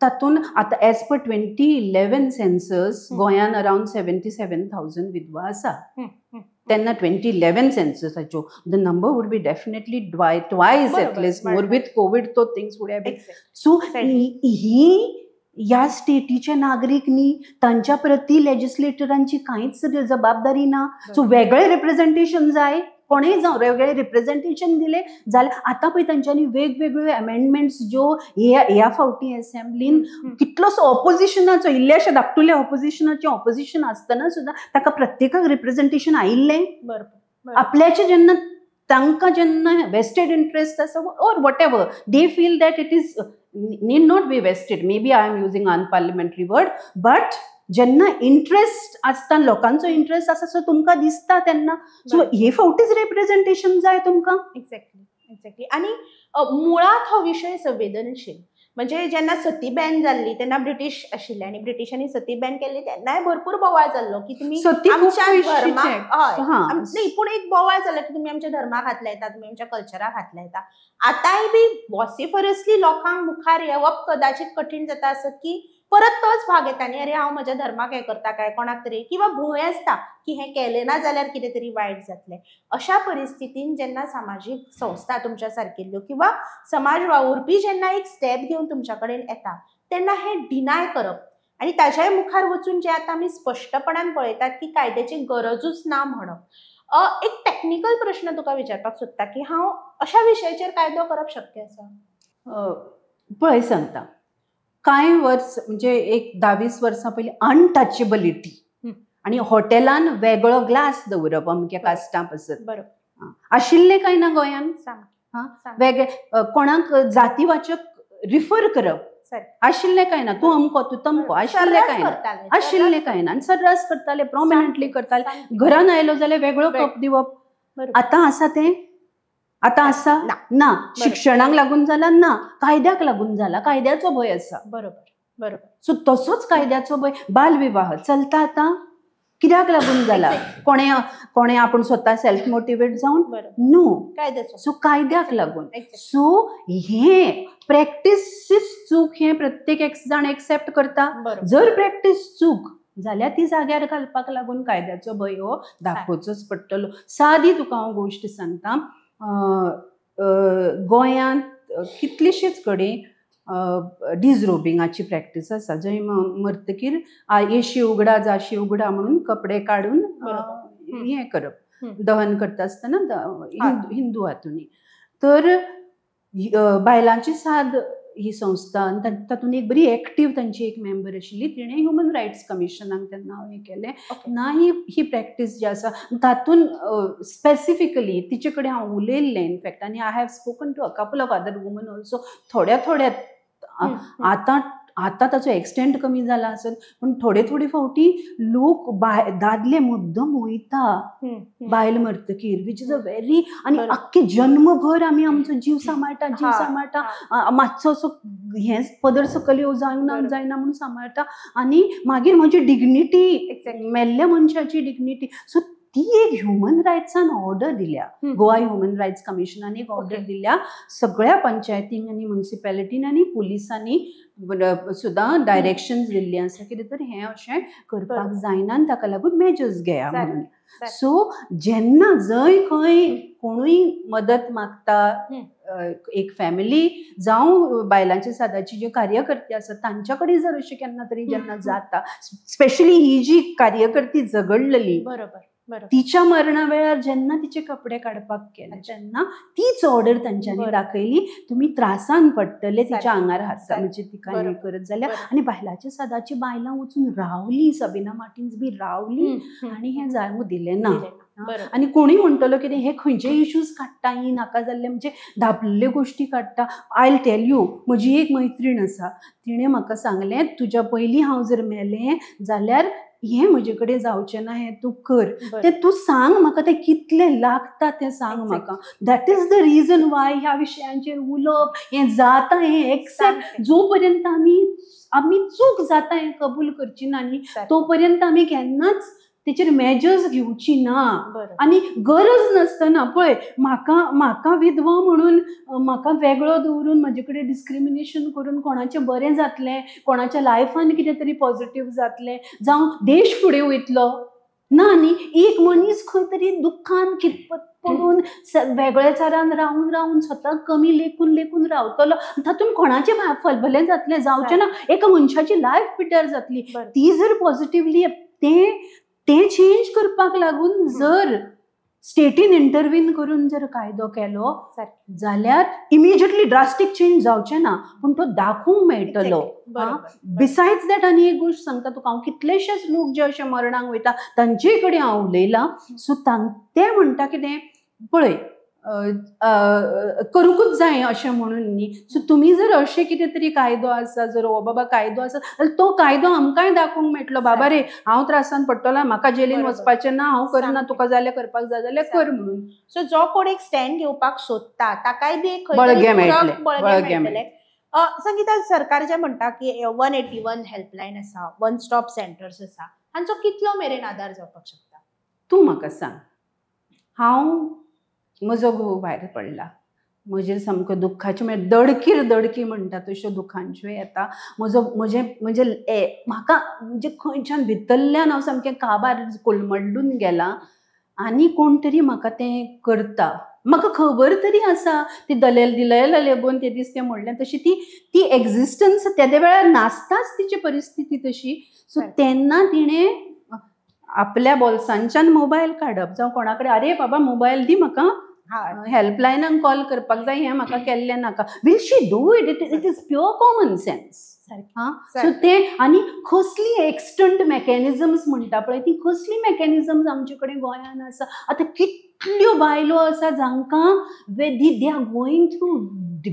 [SPEAKER 3] तातूंत आतां एज पर 2011 सेन्सस गोंयान अरावंड 77,000 विधवा आसा. तेन्ना 2011 सेन्ससाच्यो the number would be definitely twice
[SPEAKER 2] बरोबर,
[SPEAKER 3] एटलीस्ट
[SPEAKER 2] बरोबर.
[SPEAKER 3] मोर विथ कोविड तो things would have been.
[SPEAKER 2] Exactly.
[SPEAKER 3] So
[SPEAKER 2] Exactly.
[SPEAKER 3] ही ह्या स्टेटीचे नागरीक न्ही, तांच्या प्रती लेजिस्लेटरांची कांयच जबाबदारी ना. सो वेगळे रिप्रेझेंटेशन जाय, कोणेय जावं वेगळे रिप्रेझेंटेशन दिले जाल्यार आतां पळय तांच्यांनी वेगवेगळ्यो अमेंडमेंट्स ज्यो ह्या फावटी असेंब्लीन कितलोसो ऑपोजिशनाचो इल्लेशे धाकटुले ऑपोजिशनाचे ऑपोजिशन आसतना सुद्दां ताका प्रत्येकाक रिप्रेझेंटेशन आयिल्लें.
[SPEAKER 2] बरोबर.
[SPEAKER 3] आपल्याचे जेन्ना तांकां जेन्ना वेस्टेड इंटरेस्ट आसा or whatever they feel that it is need not be vested, maybe I am using unparliamentary word, but जेन्ना इंटरेस्ट आसता लोकांचो इंटरेस्ट आसा सो तुमकां दिसता तेन्ना सो हे फावटीच रिप्रेझेंटेशन जाय तुमकां.
[SPEAKER 2] एक्झॅक्टली. आणि मुळात हो विशय संवेदनशील. म्हणजे जेन्ना सती बॅन जाल्ली तेन्ना ब्रिटीश आशिल्ले आनी ब्रिटिशांनी सती बॅन केल्ली तेन्नाय भरपूर बोवाळ जाल्लो की तुमी
[SPEAKER 3] सती खूब
[SPEAKER 2] आमच्या
[SPEAKER 3] पयशेचे.
[SPEAKER 2] धर्माक
[SPEAKER 3] हा.
[SPEAKER 2] नाही पूण एक बोवाळ जाल्लो की तुमी आमच्या धर्माक हातला येता, तुमी आमच्या कल्चराक हातला येता. आतांय बी वॉसिफरसली लोकांक मुखार येवप कदाचित कठीण जाता आसत की परत तोच भाग येता न्ही, अरे हांव म्हज्या धर्माक हें करता काय कोणाक तरी, किंवा भंय आसता की हें केलें ना जाल्यार कितें तरी वायट जातलें. अशा परिस्थितीन जेन्ना सामाजीक संस्था तुमच्या सारकिल्ल्यो किंवा समाज वावुरपी जेन्ना एक स्टेप घेवन तुमच्या कडेन येता तेन्ना हें डिनाय करप आनी ताच्याय मुखार वचून जे आतां आमी स्पश्टपणान पळयतात की कायद्याची गरजूच ना म्हणप. एक टॅक्निकल प्रश्न तुका विचारपाक सोदता की हांव अशा विशयाचेर कायदो करप शक्य आसा?
[SPEAKER 3] पळय सांगता, कांय वर्स म्हणजे एक 10-20 वर्सां पयलीं अनटचेबिलिटी आनी हॉटेलान वेगळो ग्लास दवरप अमक्या कास्टां पासत
[SPEAKER 2] बरोबर.
[SPEAKER 3] आशिल्लें काय ना गोंयान?
[SPEAKER 2] सांग.
[SPEAKER 3] वेगळे कोणाक जातीवाचक रिफर करप आशिल्लें काय ना? तूं अमको तूं तमको आशिल्लें काय ना? आशिल्लें काय ना? आनी सर्रास करताले, प्रॉमिनंटली करताले. घरान आयलो जाल्यार वेगळो कप दिवप. आतां आसा तें आता असा
[SPEAKER 2] ना.
[SPEAKER 3] ना, शिक्षणाक लागून जाला ना, कायद्याक लागून जाला, कायद्याचो भय असा.
[SPEAKER 2] बरोबर.
[SPEAKER 3] सो तसोच कायद्याचो भय बालविवाह चलता आता कित्याक लागून जाला. कोणे आपण स्वतः सेल्फ मोटिवेट जाऊन नो,
[SPEAKER 2] कायद्याचो
[SPEAKER 3] सो कायद्याक लागून. सो हे प्रॅक्टिस चूक हे प्रत्येक एक जाण एक्सेप्ट करता. जर प्रॅक्टिस चूक जाल्यार ती जाग्यार घालपाक लागून कायद्याचो भय हो दाखोवचोच पडटलो. सादी तुका हांव गोश्ट सांगता. गोंयांत कितलीशीच कडेन डिजरोबिंगाची प्रॅक्टीस आसा, जंय मरतकीर येशी उगडा जाशी उगडा म्हणून कपडे काडून हें करप, दहन करता आसतना हिंदू हातूंनी. तर बायलांची साद ही संस्था, तातूंत एक बरी एक्टीव तांची एक मेंबर आशिल्ली, तिणें ह्युमन रायट्स कमिशनाक तेन्ना हें केलें ना, ही प्रॅक्टीस जी आसा तातूंत स्पेसिफिकली तिचे कडेन हांव उलयल्लें इनफॅक्ट, आनी I have spoken to a couple of other woman also. थोड्या आतां ताचो एक्सटेंट कमी जाला आसत, पूण थोडे फावटी लोक दादले मुद्दम वयता बायल मरतकीर, वीच इज अ व्हेरी, आनी आख्खे जन्मभर आमी आमचो जीव सांबाळटा, मातसो असो हें पदर सकयल येवं जायना म्हणून सांबाळटा, आनी मागीर म्हजी डिग्निटी, मेल्ल्या मनशाची डिग्निटी. सो ती एक ह्युमन रायट्सान ऑर्डर दिल्या, गोवा ह्युमन रायट्स कमिशनान एक ऑर्डर दिल्या सगळ्या पंचायतींक आनी म्युनिसिपॅलिटीन आनी पुलिसांनी सुद्दां डायरेक्शन्स दिल्ली आसा, कितें तर हें अशें करपाक जायना आनी ताका लागून मेजर्स घेया म्हणून. सो जेन्ना जंय खंय कोणूय मदत मागता, एक फॅमिली जावं बायलांच्या सादाची जे कार्यकर्ते आसात तांच्या कडेन जर अशें केन्ना तरी जेन्ना जाता, स्पेशली ही जी कार्यकर्ती झगडलेली तिच्या मरणा वेळार जेन्ना तिचे कपडे काडपाक केले तेन्ना तीच ऑर्डर तांच्यांनी दाखयली, तुमी त्रासान पडटले तिच्या आंगार हात म्हणजे तिका हे करत जाल्यार. आनी बायलांच्या सादाची बायलां वचून रावली, सबीना मार्टिन्स बी रावली, आनी हें जावूं दिलें ना. आनी कोणूय म्हणटलो कितें हे खंयचे इश्यूज काडटा, ही नाका जाल्ले म्हणजे धापलेल्यो गोश्टी काडटा. आय विल टेल यू, म्हजी एक मैत्रीण आसा, तिणें म्हाका सांगलें तुज्या पयलीं हांव जर मेलें जाल्यार हें म्हजे कडेन जावचें ना, हें तूं कर, तें तूं सांग म्हाका, तें कितलें लागता तें सांग म्हाका. That is the region Y ह्या विशयांचेर उलोवप, हें जाता हें एक्सेप्ट, जो पर्यंत आमी चूक जाता हें कबूल करची ना न्ही, तो पर्यंत आमी केन्नाच तेचेर मेजर्स घेवची ना. आनी गरज नासतना पळय, म्हाका विधवा म्हणून म्हाका वेगळो दवरून म्हजे कडेन डिस्क्रिमिनेशन करून कोणाचें बरें जातलें, कोणाच्या लायफान कितें तरी पॉझिटीव जातलें, जावं देश फुडें वयतलो ना न्ही. एक मनीस खंय तरी दुख्खान कितपत पडून वेगळेचारान रावून स्वता कमी लेखून रावतलो, तातूंत कोणाचें भलें जातलें जावचें ना, एका मनशाची लायफ पिड्ड्यार जातली. ती जर पॉझिटिव्हली तें चेंज करपाक लागून जर स्टेटीन इंटरवीन करून जर कायदो केलो जाल्यार इमिजिएटली ड्रास्टीक चेंज जावचें ना, पूण तो दाखोवंक मेळटलो. बिसायड्स दॅट आनी एक गोश्ट सांगता तुका हांव, कितलेशेच लोक जे अशे मरणाक वयता तांचे कडेन हांव उलयलां. सो ते म्हणटा कितें पळय, करूंकूच जाय अशें म्हणून न्ही. सो तुमी जर अशें कितें तरी कायदो आसा, जर हो बाबा कायदो आसा जाल्यार तो कायदो आमकांय दाखोवंक मेळटलो, बाबा रे हांव त्रासान पडटलो, म्हाका जेलीन वचपाचें ना, हांव करना, तुका जाल्यार करपाक जाय जाल्यार कर म्हणून.
[SPEAKER 2] सो जो कोण एक स्टँड घेवपाक सोदता ताकाय बी एक
[SPEAKER 3] बळगें मेळटलें.
[SPEAKER 2] संगीता, सरकार जें म्हणटा की 181 हेल्पलायन आसा, वन स्टॉप सेंटर्स आसा, हांचो कितलो मेरेन आदार जावपाक शकता?
[SPEAKER 3] तूं म्हाका सांग, हांव म्हजो घोव भायर पडला, म्हजें सामकें दुख्खाचें म्हणजे दडकी म्हणटा तश्यो दुखांच्यो येता. म्हणजे म्हाका म्हणजे खंयच्यान भितरल्यान हांव सामकें काबार कोलमडून गेलां, आनी कोण तरी म्हाका तें करता. म्हाका खबर तरी आसा ती दिलयला लेबून ते दीस तें म्हणलें तशी ती एक्झिस्टन्स त्या वेळार नासताच तिची परिस्थिती तशी. सो तेन्ना तिणें आपल्या बोल्सांच्यान मोबायल काडप, जावं कोणा कडेन आरे बाबा मोबायल दी म्हाका, हेल्पलायनाक कॉल करपाक जाय, हें म्हाका केल्लें नाका. Will she do it? It is pure common sense. So तें आनी कसली एक्सटंट मेकॅनिझम्स म्हणटा पळय, ती कसली मेकॅनिझम्स आमचे कडेन गोंयान आसा. आतां कितल्यो बायलो आसा जांकां they are going through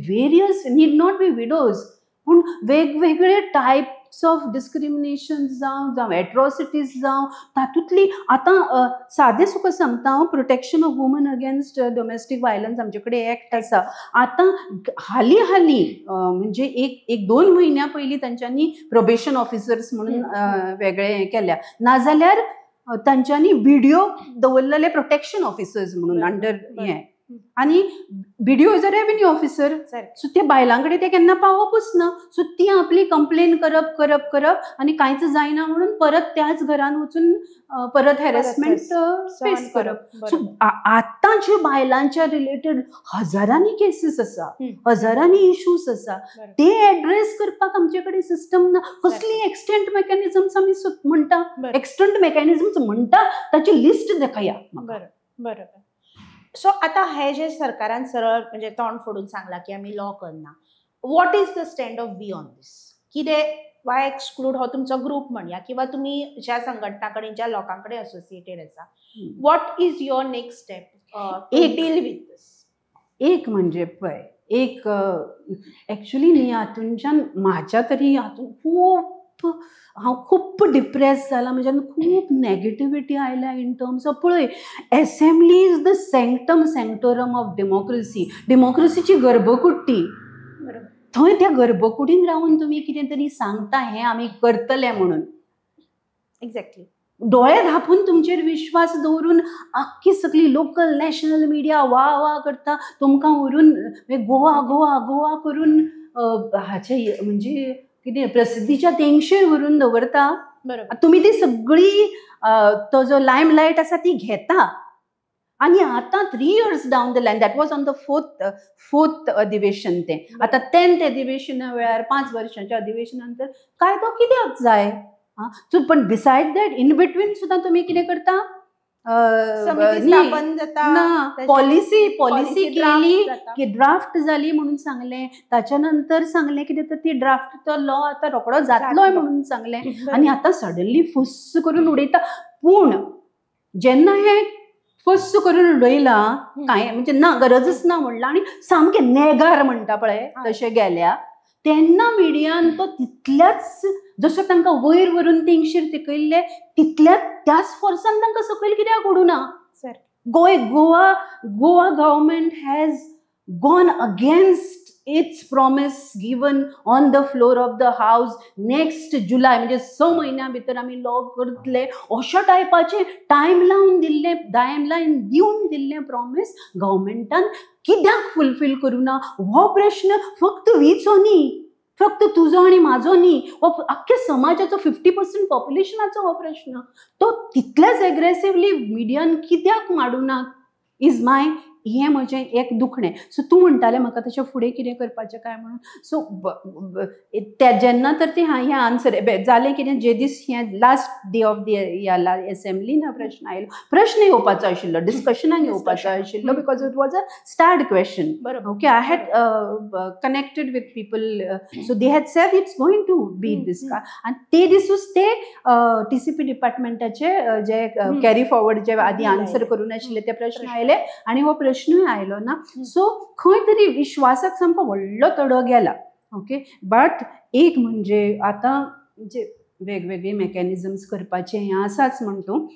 [SPEAKER 3] various, need not B widows, पूण वेगवेगळे टायप टायप्स ऑफ डिस्क्रिमिनेशन जावं एट्रॉसिटीज जावं तातूंतली आतां सादें सुख सांगता हांव protection of woman against domestic violence आमचे कडेन एक्ट आसा आतां हाली म्हणजे एक 2 म्हयन्या पयलीं तांच्यांनी प्रोबेशन ऑफिसर्स म्हणून वेगळे केल्या नाजाल्यार तांच्यांनी व्हिडिओ दवरलेले प्रोटेक्शन ऑफिसर्स म्हणून अंडर हें आनी video is a revenue officer so त्या बायलां कडेन ते केन्ना पावपूच ना सो ती आपली कंप्लेन करप आनी कांयच जायना म्हणून परत त्याच घरान वचून परत हॅरेसमेंट फेस करप सो आतां ज्यो बायलांच्या रिलेटेड हजारांनी केसीस आसा हजारांनी इश्यूज आसा ते एड्रेस करपाक आमचे कडेन सिस्टम ना कसली एक्सटेंट मेकॅनिझम्स आमी म्हणटा एक्सटेंट मेकॅनिझम्स म्हणटा ताची लिस्ट दाखया
[SPEAKER 2] बरोबर सो आता हे जे सरकारान सरळ म्हणजे तोंड फोडून सांगला की आम्ही लॉ करना what is the stand of we on this कितें वाय एक्सक्लूड हो तुमचो ग्रुप म्हणया किंवा तुम्ही ज्या संघटना कडेन ज्या लोकां कडेन असोसिएटेड आसा what is your next step to deal with this
[SPEAKER 3] एक म्हणजे पळय एक एक्चुली न्ही हातूंच्यान म्हाज्या तरी हातून हांव खूब डिप्रेस जाला म्हणजे खूब नेगेटिविटी आयल्या इन टर्म्स ऑफ पळय एसेंब्ली इज द सेंक्टरम ऑफ डेमोक्रेसीची गर्भकुट्टी थंय त्या गर्भकुडीन रावन तुमी कितें तरी सांगता हें आमी करतले म्हणून
[SPEAKER 2] एक्झॅक्टली
[SPEAKER 3] डोळे धापून तुमचेर विश्वास दवरून आख्खी सगळी लोकल नॅशनल मिडिया वा करता तुमकां व्हरून गोवा करून हाचे म्हणजे कितें प्रसिद्धीच्या तेंगशेर व्हरून दवरता तुमी ती सगळी तो जो लायमलायट आसा ती घेता आनी आतां 3 years down the line that was on the fourth अधिवेशन तें आतां 10th अधिवेशना वेळार 5 वर्सांच्या अधिवेशनानंतर कायदो कित्याक जाय पण बिसायड दॅट इन बिटवीन सुद्दां तुमी कितें करता पॉलिसी केली की ड्राफ्ट जाली म्हणून सांगले ताच्या नंतर सांगले कितें तर ती ड्राफ्ट तो लॉ आता रोखडो जातलोय म्हणून सांगले आनी आता सडनली फुस्स करून उडयता पूण जेन्ना हे फुस्स करून उडयला काय म्हणजे ना गरजच ना म्हणला आनी सामके नेगार म्हणटा पळय तशें गेल्या तेन्ना मिडियान तो तितल्याच जसो तांकां वयर व्हरून तेंगशेर तेकयल्ले तितल्याच त्याच फोर्सान तांकां सकयल कित्याक उडूना Goa government has gone against its promise given on the floor of the house next जुलय म्हणजे 6 म्हयन्या भितर आमी लॉ करतले अशा टायपाचे टायमलायन दिवन दिल्ले प्रॉमिस गव्हर्मेंटान कित्याक फुलफील करूना हो प्रश्न फक्त वीचो न्ही फक्त तुजो आनी म्हाजो न्ही हो अख्ख्या समाजाचो 50% पॉप्युलेशनाचो हो प्रश्न तो तितलेच एग्रेसिवली मिडियान कित्याक माडूना इज माय हें म्हजें एक दुखणें सो तूं म्हणटालें म्हाका तशें फुडें कितें करपाचें काय म्हणून सो जेन्ना तर तें हें आन्सर जालें कितें जे दीस हें लास्ट डे ऑफ द एसेंब्लीन प्रश्न आयलो प्रश्न येवपाचो आशिल्लो डिस्कशनाक येवपाचो आशिल्लो because it was a starred question okay I had connected with people so they had said it's going to be this आनी ते दिसूच ते TCP डिपार्टमेंटाचे जे कॅरी फॉरवर्ड जे आदी आन्सर करून आशिल्ले ते प्रश्न आयले आनी हो प्रश्न आयलो ना सो खंय तरी विश्वासाक सामको व्हडलो तडो गेला ओके बट एक म्हणजे आतां म्हणजे वेगवेगळे मेकॅनिझम्स करपाचे हें आसाच म्हणटू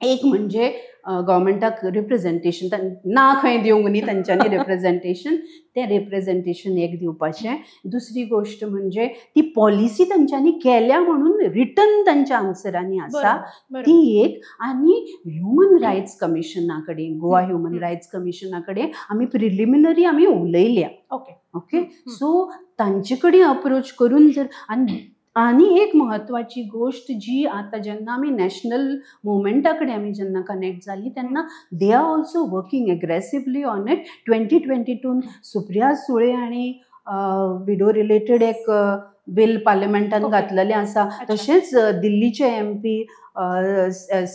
[SPEAKER 3] एक म्हणजे गव्हर्मेंटाक रिप्रेझेंटेशन ना खंय दिवंक न्ही तांच्यांनी रिप्रेझेंटेशन तें रिप्रेझेंटेशन एक दिवपाचें दुसरी गोश्ट म्हणजे ती पॉलिसी तांच्यांनी केल्या म्हणून रिटन तांच्या आन्सरांनी आसा ती एक आनी ह्युमन रायट्स कमिशना कडेन गोवा ह्युमन रायट्स कमिशना कडेन आमी प्रिलिमिनरी आमी उलयल्या ओके सो तांचे कडेन अप्रोच करून जर आनी एक म्हत्वाची गोष्ट जी आता जेन्ना आमी नॅशनल मुवमेंटा कडेन आमी जेन्ना कनेक्ट जाली तेन्ना they are also working aggressively on it 2022 Supriya Sule हांणी विडो रिलेटेड एक बिल पार्लिमेंटान घातलेलें आसा तशेंच दिल्लीचे MP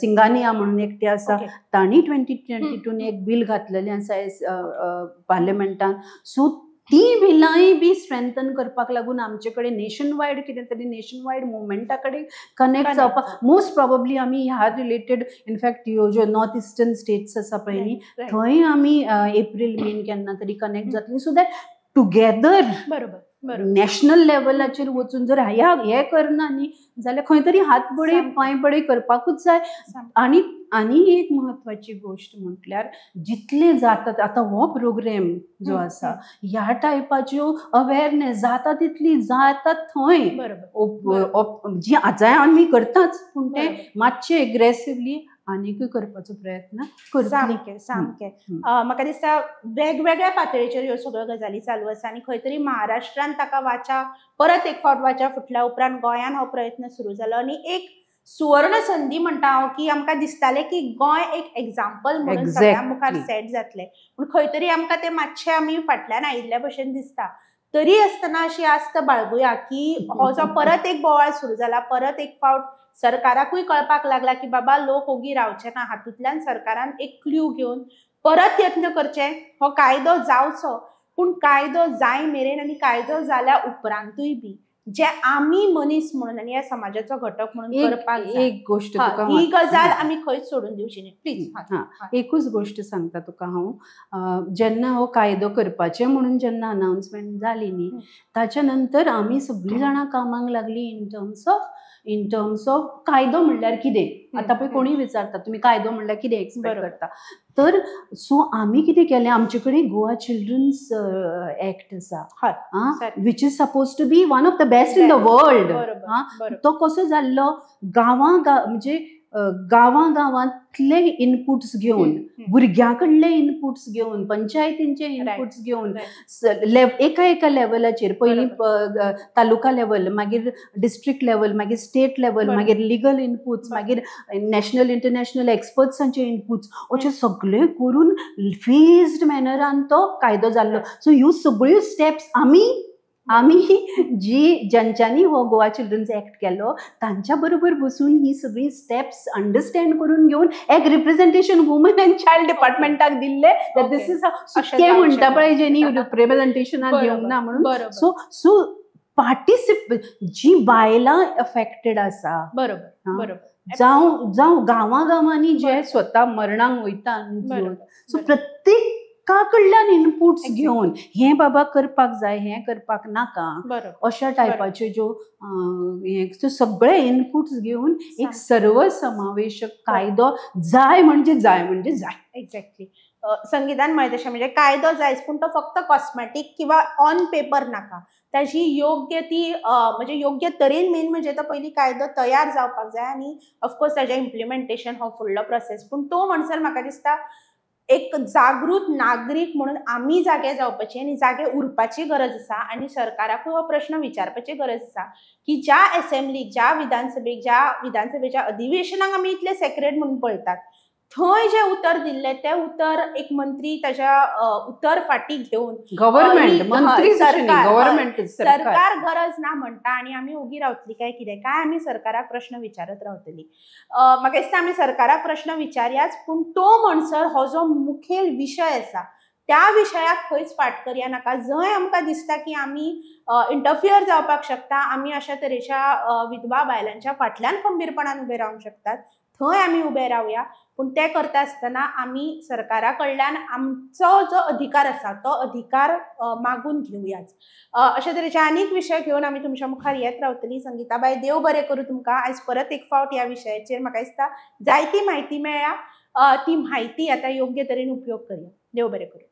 [SPEAKER 3] सिंगानिया म्हणून एकटे आसा तांणी 2022 एक बिल घातलेलें आसा पार्लिमेंटान सो ती बिलांय बी स्ट्रेंथन करपाक लागून आमचे कडेन नेशन वायड कितें तरी नेशन वायड मुवमेंटा कडेन कनेक्ट जावपाक मोस्ट प्रॉबब्ली आमी ह्या रिलेटेड इनफॅक्ट ह्यो ज्यो नॉर्थ इस्टर्न स्टेट्स आसा पळय न्ही थंय आमी एप्रील मेन केन्ना तरी कनेक्ट जातली सो दॅट टुगेदर
[SPEAKER 2] बरोबर बरोबर
[SPEAKER 3] नॅशनल लेवलाचेर वचून जर हे करना न्ही जाल्यार खंय तरी हात बळे
[SPEAKER 2] सामकें.
[SPEAKER 3] पांय बळे करपाकूच जाय.
[SPEAKER 2] सामकें.
[SPEAKER 3] आनी एक म्हत्वाची गोश्ट म्हटल्यार जितले जाता आतां हो प्रोग्राम जो आसा ह्या टायपाच्यो अवेअरनेस जाता तितली जाता थंय
[SPEAKER 2] बरोबर
[SPEAKER 3] जी आतां आमी करताच पूण ते
[SPEAKER 2] बरोबर.
[SPEAKER 3] मातशे एग्रेसिवली आनीकूय करपाचो प्रयत्न करतली.
[SPEAKER 2] सामकें सामकें म्हाका दिसता वेगवेगळ्या पातळीचेर ह्यो सगळ्यो गजाली चालू आसा आनी खंय तरी महाराष्ट्रान ताका वाचा परत एक फावट वाचा फुटल्या उपरांत गोंयान हो प्रयत्न सुरू जालो आनी एक सुवर्ण संदी म्हणटा हांव की आमकां दिसतालें की गोंय एक एक्झाम्पल म्हणून सगळ्यां मुखार सेट जातलें पूण खंय तरी आमकां तें मातशें आमी फाटल्यान आयिल्ल्या भशेन दिसता. तरी आसतना अशी आस्त बाळगुया की हो जो परत एक बोवाळ सुरू जाला परत एक फावट सरकाराकूय कळपाक लागला की बाबा लोक ओगी रावचे ना हातूंतल्यान सरकारान एक क्ल्यू घेवन परत यत्न करचे हो कायदो जावचो पूण कायदो जाय मेरेन आनी कायदो जाल्या उपरांतूय बी जे आमी मनीस म्हणून आनी ह्या समाजाचो घटक म्हणून करपाक जाय
[SPEAKER 3] एक गोश्ट तुका
[SPEAKER 2] ही गजाल आमी खंयच सोडून दिवची न्ही प्लीज.
[SPEAKER 3] एकूच गोश्ट सांगता तुका हांव जेन्ना हो कायदो करपाचें म्हणून जेन्ना अनाउन्समेंट जाली न्ही ताच्या नंतर आमी सगळीं जाणां कामाक लागली इन टर्म्स ऑफ कायदो म्हणल्यार कितें. आतां पळय कोणीय विचारता तुमी कायदो म्हणल्यार कितें एक्सपेक्ट करता तर सो आमी कितें केलें आमचे कडेन गोवा चिल्ड्रन्स एक्ट आसा which is suppose to be one of the best in the world. तो कसो जाल्लो म्हणजे गांवांतले इनपुट्स घेवन भुरग्यां कडले इनपुट्स घेवन पंचायतींचे इनपुट्स घेवन एका लेवलाचेर पयलीं तालुका लेवल मागीर डिस्ट्रिक्ट लेवल मागीर स्टेट लेवल मागीर लिगल इनपुट्स मागीर नॅशनल इंटरनॅशनल एक्सपर्ट्सांचे इनपुट्स अशें सगळे करून फेज्ड मॅनरान तो कायदो जाल्लो. सो ह्यो सगळ्यो स्टेप्स आमी ज्यांच्यांनी हो गोवा चिल्ड्रन्स एक्ट केलो तांच्या बरोबर बसून ही सगळी स्टेप्स अंडरस्टँड करून घेवन एक रिप्रेझेंटेशन वुमन अँड चायल्ड डिपार्टमेंटाक दिल्ले दीस इज ते म्हणटा पळय जेनी रिप्रेझेंटेशनाक घेवंक ना म्हणून. सो पार्टिसिपेट जी बायलां अफेक्टेड आसा
[SPEAKER 2] बरोबर
[SPEAKER 3] जावं गांवांनी जे स्वता मरणांक वयता सो प्रत्येक कडल्यान इनपुट्स घेवन हे बाबा करपाक जाय हे करपाक नाका अशा टायपाच्यो ज्यो सगळे इनपुट्स घेवन एक सर्वसमावेशक कायदो जाय म्हणजे जाय.
[SPEAKER 2] एक्झॅक्टली संविधान म्हळें तशें म्हणजे कायदो जायच पूण तो फक्त कॉस्मॅटीक किंवा ऑन पेपर नाका ताची योग्य ती म्हणजे योग्य तरेन मेन म्हणजे तो पयलीं कायदो तयार जावपाक जाय आनी ऑफकोर्स ताचें इम्प्लिमेंटेशन हो फुडलो प्रोसेस पूण तो म्हणसर म्हाका दिसता एक जागृत नागरीक म्हणून आमी जागे जावपाची आनी जागे उरपाची गरज आसा आनी सरकाराकूय हो प्रश्न विचारपाची गरज आसा की ज्या असेंब्लीक ज्या विधानसभेच्या अधिवेशनाक आमी इतले सेक्रेट म्हणून पळयतात थंय जे उतर दिल्ले ते उतर एक मंत्री ताच्या उतर फाटी घेवन सरकार गरज ना म्हणटा आनी आमी ओगी रावतली काय आमी सरकाराक प्रश्न विचारत रावतली. म्हाका दिसता आमी सरकाराक प्रश्न विचारयाच पूण तो म्हणसर हो जो मुखेल विशय आसा त्या विशयाक खंयच फाट करया नाका. जंय आमकां दिसता की आमी इंटरफियर जावपाक शकता आमी अशा तरेच्या विधवा बायलांच्या फाटल्यान खंबीरपणान उबे रावंक शकतात थंय आमी उबे रावया पूण ते करता आसतना आमी सरकारा कडल्यान आमचो जो अधिकार आसा तो अधिकार मागून घेवयाच. अशा तरेचे आनीक विशय घेवन आमी तुमच्या मुखार येत रावतली. संगीताबाई देव बरें करूं तुमकां. आयज परत एक फावट ह्या विशयाचेर म्हाका दिसता जायती म्हायती मेळ्ळ्या ती म्हायती आतां योग्य तरेन उपयोग करया. देव बरें करूं.